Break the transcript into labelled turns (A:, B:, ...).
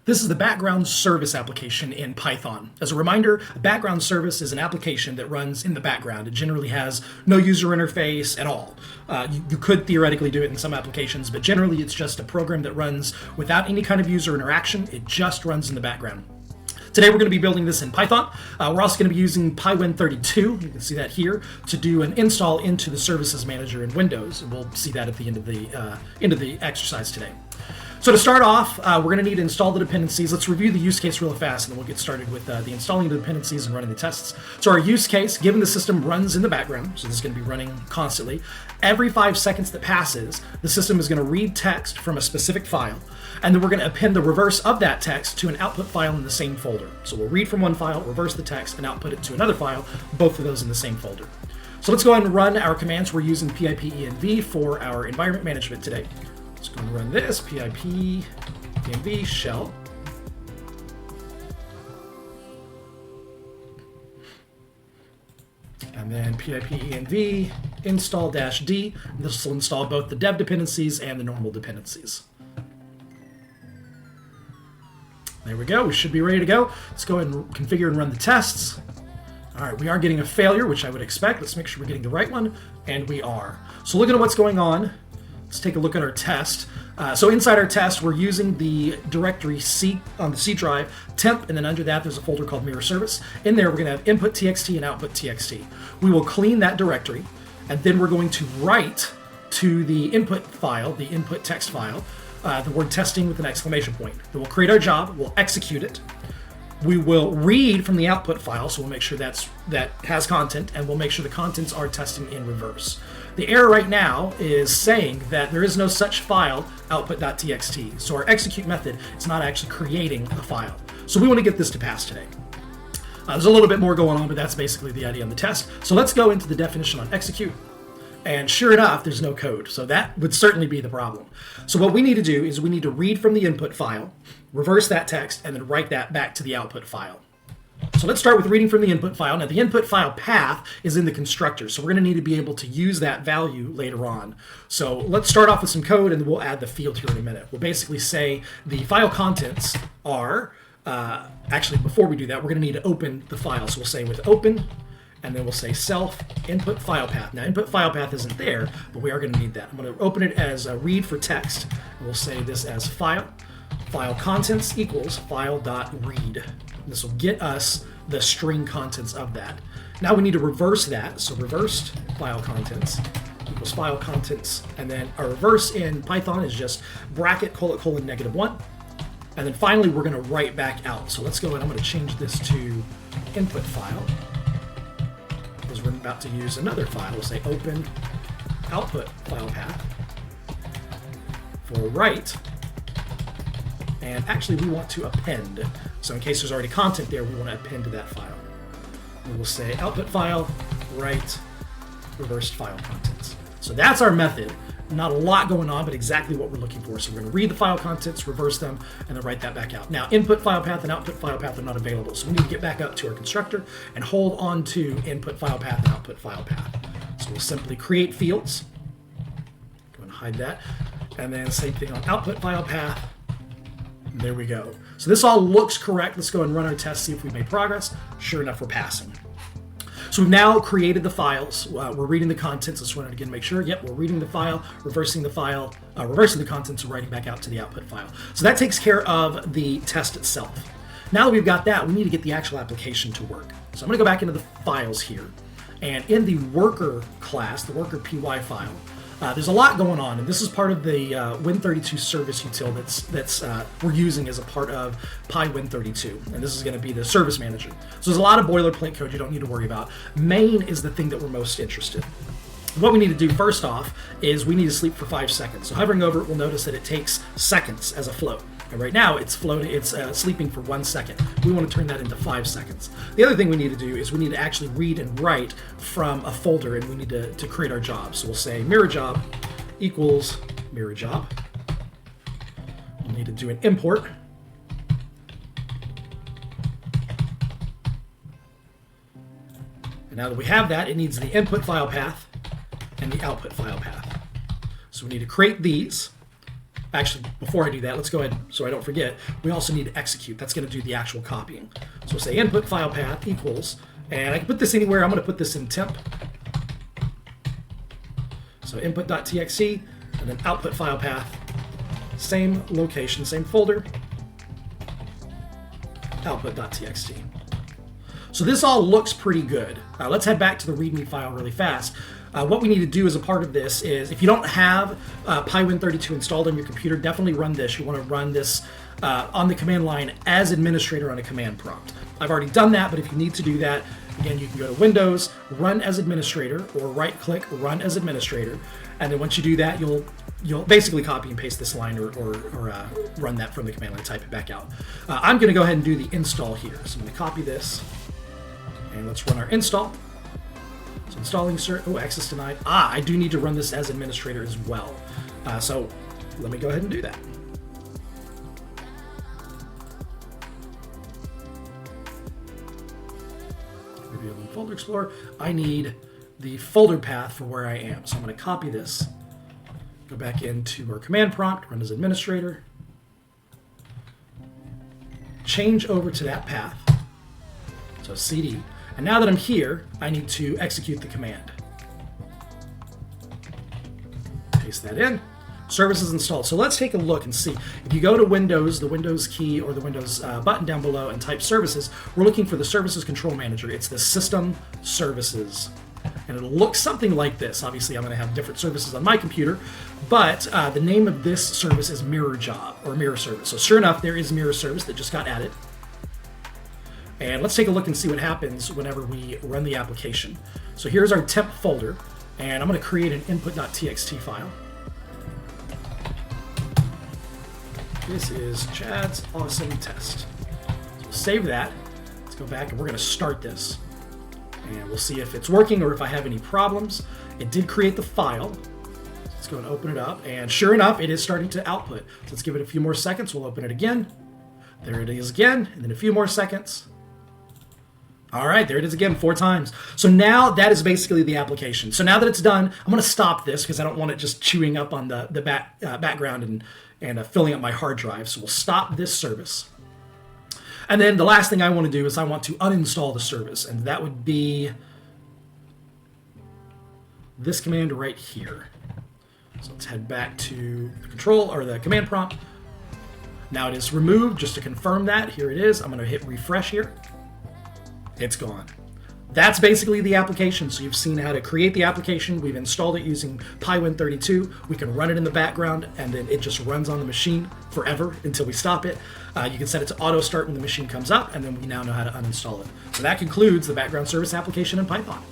A: This is the background service application in Python. As a reminder, a background service is an application that runs in the background. It generally has no user interface at all. You could theoretically do it in some applications, but generally it's just a program that runs without any kind of user interaction. It just runs in the background. Today we're going to be building this in Python. We're also going to be using pipenv, you can see that here, to do an install into the Services Manager in Windows. And we'll see that at the end of the exercise today. So to start off, we're going to need to install the dependencies. Let's review the use case real fast, and then we'll get started with the installing the dependencies and running the tests. So our use case, given the system runs in the background, so this is going to be running constantly, every 5 seconds that passes, the system is going to read text from a specific file, and then we're going to append the reverse of that text to an output file in the same folder. So we'll read from one file, reverse the text, and output it to another file, both of those in the same folder. So let's go ahead and run our commands. We're using pipenv for our environment management today. Let's go and run this, pipenv shell. And then pipenv install-d. This will install both the dev dependencies and the normal dependencies. There we go, we should be ready to go. Let's go ahead and configure and run the tests. All right, we are getting a failure, which I would expect. Let's make sure we're getting the right one, and we are. So looking at what's going on, let's take a look at our test. So inside our test, we're using the directory C on the C drive, temp, and then under that there's a folder called mirror service. In there, we're going to have input.txt and output.txt. We will clean that directory, and then we're going to write to the input file, the input text file, the word testing with an exclamation point. Then we'll create our job, we'll execute it. We will read from the output file, so we'll make sure that has content, and we'll make sure the contents are testing in reverse. The error right now is saying that there is no such file, output.txt. So our execute method is not actually creating a file. So we want to get this to pass today. There's a little bit more going on, but that's basically the idea on the test. So let's go into the definition on execute. And sure enough, there's no code. So that would certainly be the problem. So what we need to do is we need to read from the input file, reverse that text, and then write that back to the output file. So let's start with reading from the input file. Now the input file path is in the constructor, so we're going to need to be able to use that value later on. So let's start off with some code, and then we'll add the field here in a minute. We'll basically say the file contents are, actually before we do that, we're going to need to open the file. So we'll say with open, and then we'll say self input file path. Now input file path isn't there, but we are going to need that. I'm going to open it as a read for text, and we'll say this as file contents equals file.read. This will get us the string contents of that. Now we need to reverse that, so reversed file contents equals file contents, and then our reverse in Python is just bracket ::(-1), and then finally we're going to write back out. So let's go and I'm going to change this to input file, because we're about to use another file. We'll say open output file path for write. And actually, we want to append. So in case there's already content there, we want to append to that file. We will say output file, write, reversed file contents. So that's our method. Not a lot going on, but exactly what we're looking for. So we're going to read the file contents, reverse them, and then write that back out. Now, input file path and output file path are not available. So we need to get back up to our constructor and hold on to input file path and output file path. So we'll simply create fields. Go and hide that. And then same thing on output file path. There we go. So this all looks correct. Let's go and run our test, see if we made progress. Sure enough, we're passing. So we've now created the files. We're reading the contents. Let's run it again, make sure. Yep, we're reading the file, reversing the contents, and writing back out to the output file. So that takes care of the test itself. Now that we've got that, we need to get the actual application to work. So I'm going to go back into the files here. And in the worker class, the worker py file, there's a lot going on, and this is part of the Win32 service util that's we're using as a part of pipenv, and this is going to be the service manager. So there's a lot of boilerplate code you don't need to worry about. Main is the thing that we're most interested in. What we need to do first off is we need to sleep for 5 seconds. So hovering over it, we'll notice that it takes seconds as a float. And right now it's sleeping for 1 second. We want to turn that into 5 seconds. The other thing we need to do is we need to actually read and write from a folder, and we need to create our job. So we'll say mirror job equals mirror job. We'll need to do an import. And now that we have that, it needs the input file path and the output file path. So we need to create these. Actually, before I do that, let's go ahead, so I don't forget, we also need to execute. That's going to do the actual copying. So we'll say input file path equals, and I can put this anywhere. I'm going to put this in temp. So input.txt, and then output file path, same location, same folder, output.txt. So this all looks pretty good. Let's head back to the README file really fast. What we need to do as a part of this is, if you don't have pipenv32 installed on your computer, definitely run this. You want to run this on the command line as administrator on a command prompt. I've already done that, but if you need to do that, again, you can go to Windows, Run as Administrator, or right-click Run as Administrator, and then once you do that, you'll basically copy and paste this line or run that from the command line, type it back out. I'm going to go ahead and do the install here. So I'm going to copy this, and let's run our install. So installing access denied. I do need to run this as administrator as well. So let me go ahead and do that. Review in Folder Explorer. I need the folder path for where I am. So I'm going to copy this, go back into our command prompt, run as administrator, change over to that path. So CD. And now that I'm here, I need to execute the command. Paste that in. Services installed. So let's take a look and see. If you go to Windows, the Windows key or the Windows button down below and type services, we're looking for the Services Control Manager. It's the System Services. And it'll look something like this. Obviously, I'm going to have different services on my computer, but the name of this service is Mirror Job or Mirror Service. So sure enough, there is Mirror Service that just got added. And let's take a look and see what happens whenever we run the application. So here's our temp folder, and I'm going to create an input.txt file. This is Chad's awesome test. So we'll save that. Let's go back and we're going to start this. And we'll see if it's working or if I have any problems. It did create the file. Let's go and open it up. And sure enough, it is starting to output. So let's give it a few more seconds. We'll open it again. There it is again. And then a few more seconds. All right, there it is again, 4 times. So now that is basically the application. So now that it's done, I'm going to stop this because I don't want it just chewing up on the background and filling up my hard drive. So we'll stop this service. And then the last thing I want to do is I want to uninstall the service, and that would be this command right here. So let's head back to the control or the command prompt. Now it is removed. Just to confirm that, here it is. I'm going to hit refresh here. It's gone. That's basically the application. So you've seen how to create the application. We've installed it using pipenv32. We can run it in the background, and then it just runs on the machine forever until we stop it. You can set it to auto start when the machine comes up, and then we now know how to uninstall it. So that concludes the background service application in Python.